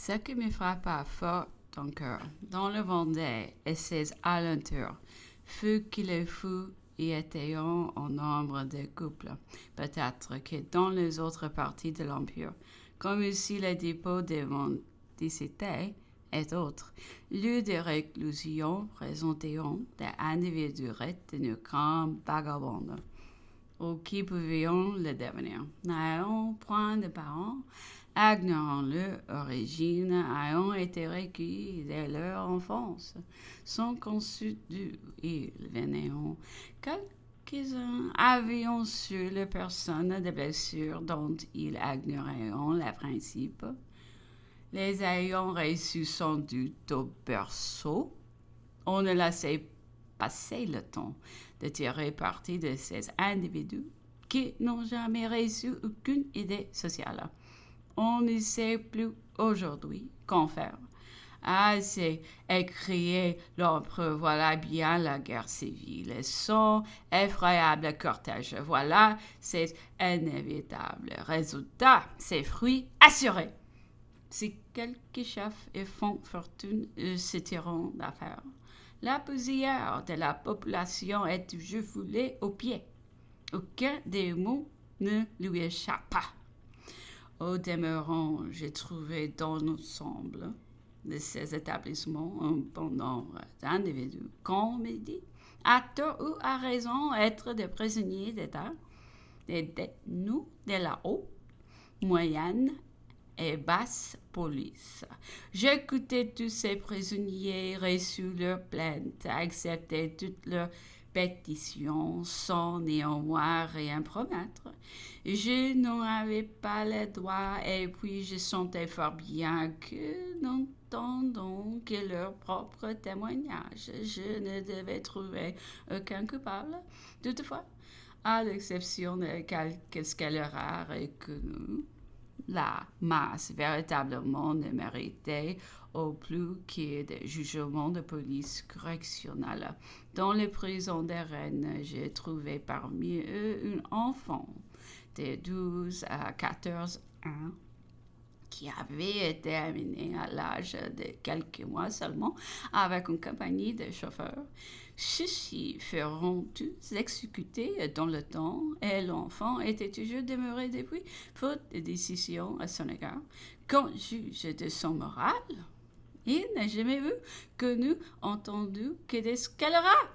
Ce qui me frappa fort ton cœur, dans le Vendée et ses alentours, fut qu'il fut y étant en nombre de couples, peut-être que dans les autres parties de l'Empire, comme aussi les dépôts de mendicité et autres, lieux de réclusion présentant des individus retenus comme vagabonds, ou qui pouvaient le devenir, n'ayant point de parents, ignorant leur origine, ayant été recueillis dès leur enfance, sans conçu d'où ils venaient. Quelques-uns avaient sur les personnes des blessures dont ils ignoraient le principe, les ayant reçus sans doute au berceau. On ne laissait passer le temps de tirer parti de ces individus qui n'ont jamais reçu aucune idée sociale. On ne sait plus aujourd'hui qu'en faire. Ah, c'est écrié l'empereur, voilà bien la guerre civile, son effroyable cortège, voilà c'est inévitable résultat, ses fruits assurés. Si quelques chefs et font fortune se tirent d'affaires, la poussière de la population est toujours foulée aux pieds. Aucun des mots ne lui échappe. Au demeurant, j'ai trouvé dans l'ensemble de ces établissements un bon nombre d'individus, qu'on me dit, à tort ou à raison, être des prisonniers d'État, des détenus de la haute, moyenne et basse police. J'écoutais tous ces prisonniers, reçus leurs plaintes, acceptais toutes leurs pétitions sans néanmoins rien promettre. Je n'en avais pas le droit et puis je sentais fort bien que, n'entendant que leur propre témoignage, je ne devais trouver aucun coupable. Toutefois, à l'exception de quelques scélérats rares et connus, la masse véritablement ne méritait au plus que des jugements de police correctionnelle. Dans les prisons des Rennes, j'ai trouvé parmi eux un enfant de 12 à 14 ans qui avait été amené à l'âge de quelques mois seulement avec une compagnie de chauffeurs. Ceux-ci feront tous exécuter dans le temps et l'enfant était toujours demeuré depuis, faute de décision à son égard. Quand juge de son moral, il n'a jamais vu, connu, entendu que des scélérats.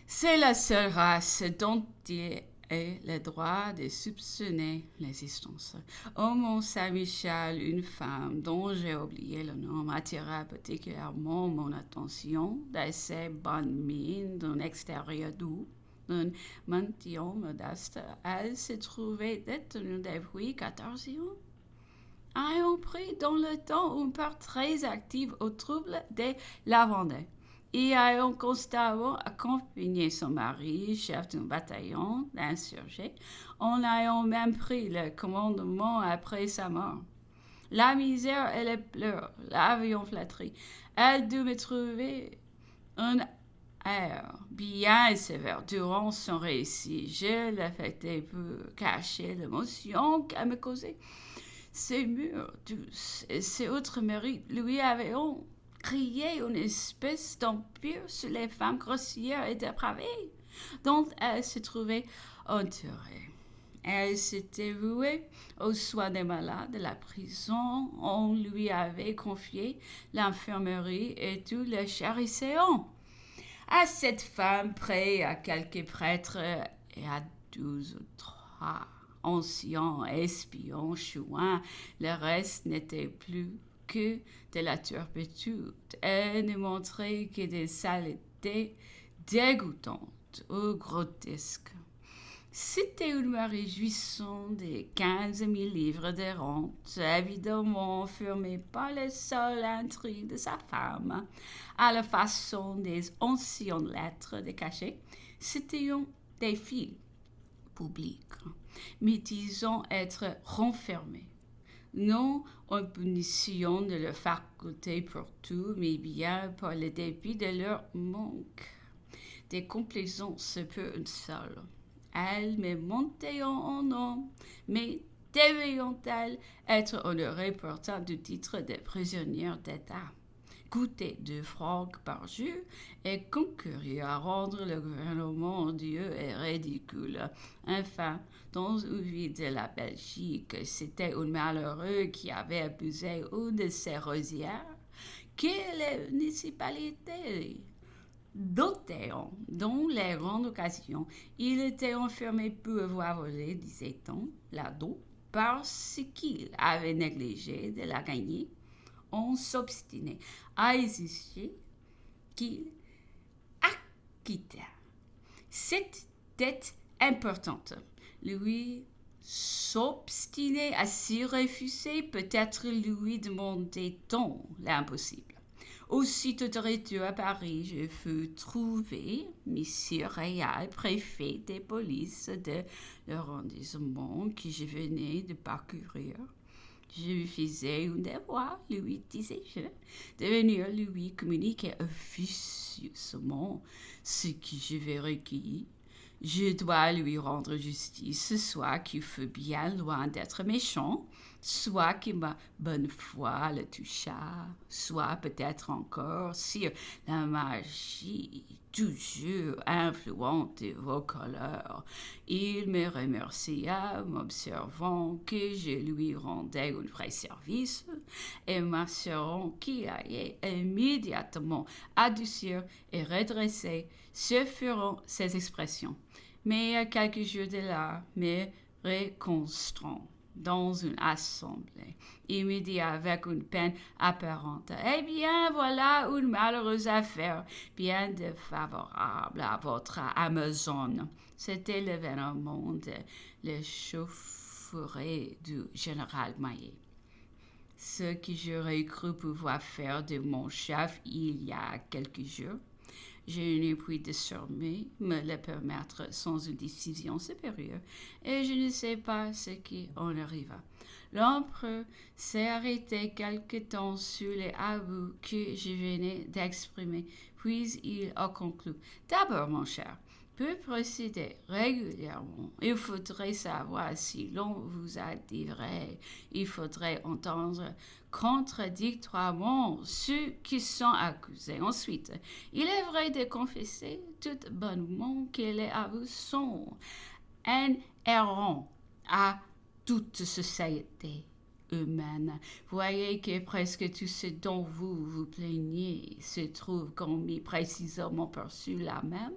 C'est la seule race dont il ait le droit de soupçonner l'existence. Au Mont-Saint-Michel, une femme dont j'ai oublié le nom attira particulièrement mon attention, d'assez bonne mine, d'un extérieur doux, d'un maintien modeste. Elle se trouvait détenue depuis 14 ans, ayant pris dans le temps une part très active aux troubles de la Vendée et ayant constamment accompagné son mari, chef d'un bataillon d'insurgés, en ayant même pris le commandement après sa mort. La misère et les pleurs l'avaient flatté. Elle dut me trouver un air bien sévère durant son récit. Je l'affectais pour cacher l'émotion qu'elle me causait. Ses murs douces et ses autres mérites lui avaient crié une espèce d'empire sur les femmes grossières et dépravées dont elle se trouvait entourée. Elle s'était vouée aux soins des malades de la prison. On lui avait confié l'infirmerie et tout le charissement. À cette femme près à quelques prêtres et à 12 ou 3 anciens espions chouins, le reste n'était plus que de la turpitude et ne montrait que des saletés dégoûtantes ou grotesques. C'était une me réjouissant de 15 000 livres de rente, évidemment fermée par les seules intrigues de sa femme, à la façon des anciennes lettres de cachet. C'était un défi public, mais disons être renfermé. Non en punition de leur faculté pour tout, mais bien par le dépit de leur manque. Des complaisance peu une seule. Elle me montait en nom, mais devrions-elles être honorées portant du titre de prisonnières d'État, coûter 2 francs par jour et concourir à rendre le gouvernement odieux et ridicule. Enfin, dans une ville de la Belgique, c'était un malheureux qui avait abusé une de ses rosières que la municipalité dotait. Dans les grandes occasions, il était enfermé pour avoir volé, disait-on, la dot, parce qu'il avait négligé de la gagner. On s'obstinait à exiger qu'il acquittât cette dette importante. Lui s'obstinait à s'y refuser, peut-être lui demandait-on l'impossible. Aussitôt de retour à Paris, je fus trouvé Monsieur Réal, préfet des polices de l'arrondissement que je venais de parcourir. Je lui faisais une devoir, lui disais-je, de venir lui communiquer officieusement ce que j'avais recueilli. Je dois lui rendre justice, soit qu'il fut bien loin d'être méchant, soit que ma bonne foi le toucha, soit peut-être encore si la magie toujours influente de vos couleurs. Il me remercia, m'observant que je lui rendais un vrai service et m'assurant qu'il allait immédiatement adoucir et redresser ce furent ses expressions. Mais à quelques jours de là, me reconstrant dans une assemblée. Il me dit avec une peine apparente, « Eh bien, voilà une malheureuse affaire, bien défavorable à votre Amazone. » C'était l'événement de l'échauffourée du général Maillet. Ce que j'aurais cru pouvoir faire de mon chef il y a quelques jours, je ne puis désormais me le permettre sans une décision supérieure, et je ne sais pas ce qui en arriva. L'empereur s'est arrêté quelque temps sur les aveux que je venais d'exprimer, puis il a conclu. D'abord, mon cher, pour procéder régulièrement, il faudrait savoir si l'on vous a dit vrai. Il faudrait entendre contradictoirement ceux qui sont accusés. Ensuite, il est vrai de confesser tout bonnement que les aveux sont inhérents à toute société humaine. Voyez que presque tout ce dont vous vous plaignez se trouve commis précisément par ceux-là même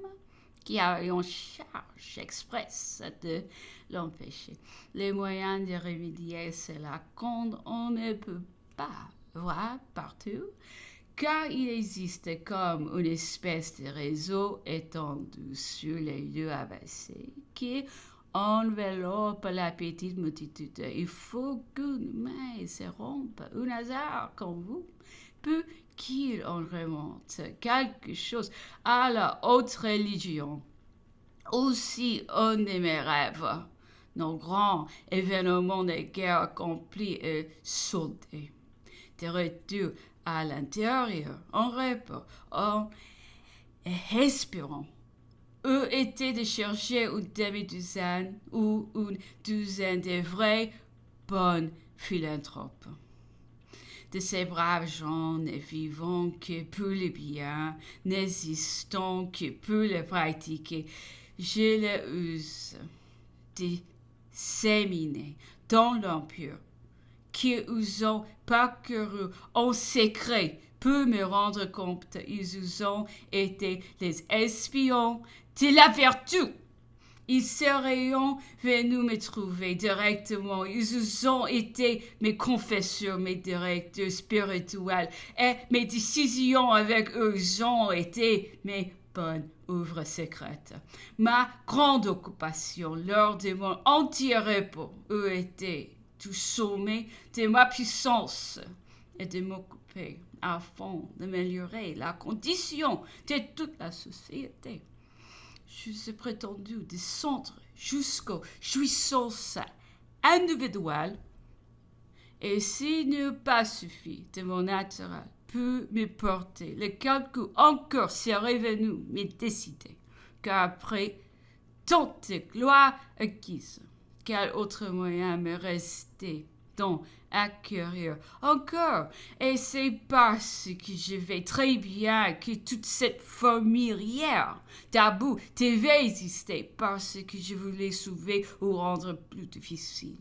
qui a en charge expresse de l'empêcher. Les moyens de remédier cela quand on ne peut pas voir partout, car il existe comme une espèce de réseau étendu sur les lieux avancés qui enveloppe la petite multitude. Il faut qu'une main se rompe, un hasard comme vous, peut qu'il en remonte quelque chose à la haute religion. Aussi un de mes rêves, nos grands événements de guerre accomplis et soldés. De retour à l'intérieur, en repos, en respirant, eux étaient de chercher une demi-douzaine ou une douzaine de vrais bonnes philanthropes. De ces braves gens ne vivant que pour le bien, n'existant que pour le pratiquer, je le use disséminer dans l'Empire, qui nous ont parcouru en secret pour me rendre compte. Ils nous ont été les espions de la vertu. Ils seraient venus me trouver directement. Ils ont été mes confesseurs, mes directeurs spirituels. Et mes décisions avec eux ont été mes bonnes œuvres secrètes. Ma grande occupation lors de mon entier repos a été tout sommet de ma puissance et de m'occuper afin d'améliorer la condition de toute la société. Je suis prétendu descendre jusqu'aux jouissances individuelles, et s'il n'a pas suffi de mon naturel pour me porter, le calcul encore serait venu me décider, car après tant de gloire acquise, quel autre moyen me restait donc curieux encore, et c'est parce que je vais très bien que toute cette fourmilière tabou devait exister, parce que je voulais sauver ou rendre plus difficile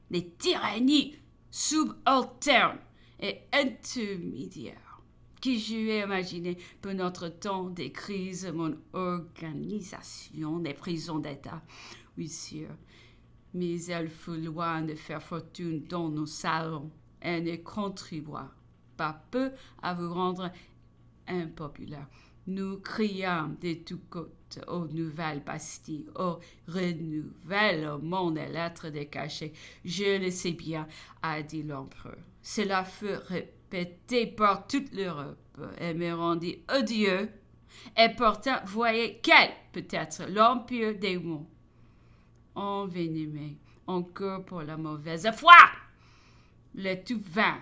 les tyrannies subalternes et intermédiaires que j'ai imaginées pour notre temps des crises, mon organisation des prisons d'État. Oui, sûr. Mais il faut loin de faire fortune dans nos salons et ne contribua pas peu à vous rendre impopulaire. Nous crions de tous côtés aux nouvelles pastilles, aux renouvellements des lettres de cachet. Je le sais bien, a dit l'empereur. Cela fut répété par toute l'Europe et me rendit odieux. Et pourtant, voyez quel peut être l'empire des mots envenimé encore pour la mauvaise foi. Le tout vin,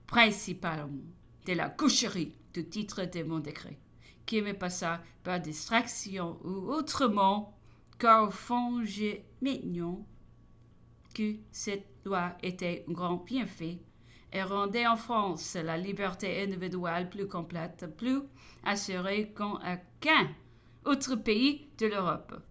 principalement, de la coucherie du titre de mon décret, qui me passa par distraction ou autrement, car au fond, je mignon que cette loi était un grand bienfait et rendait en France la liberté individuelle plus complète, plus assurée qu'en aucun autre pays de l'Europe.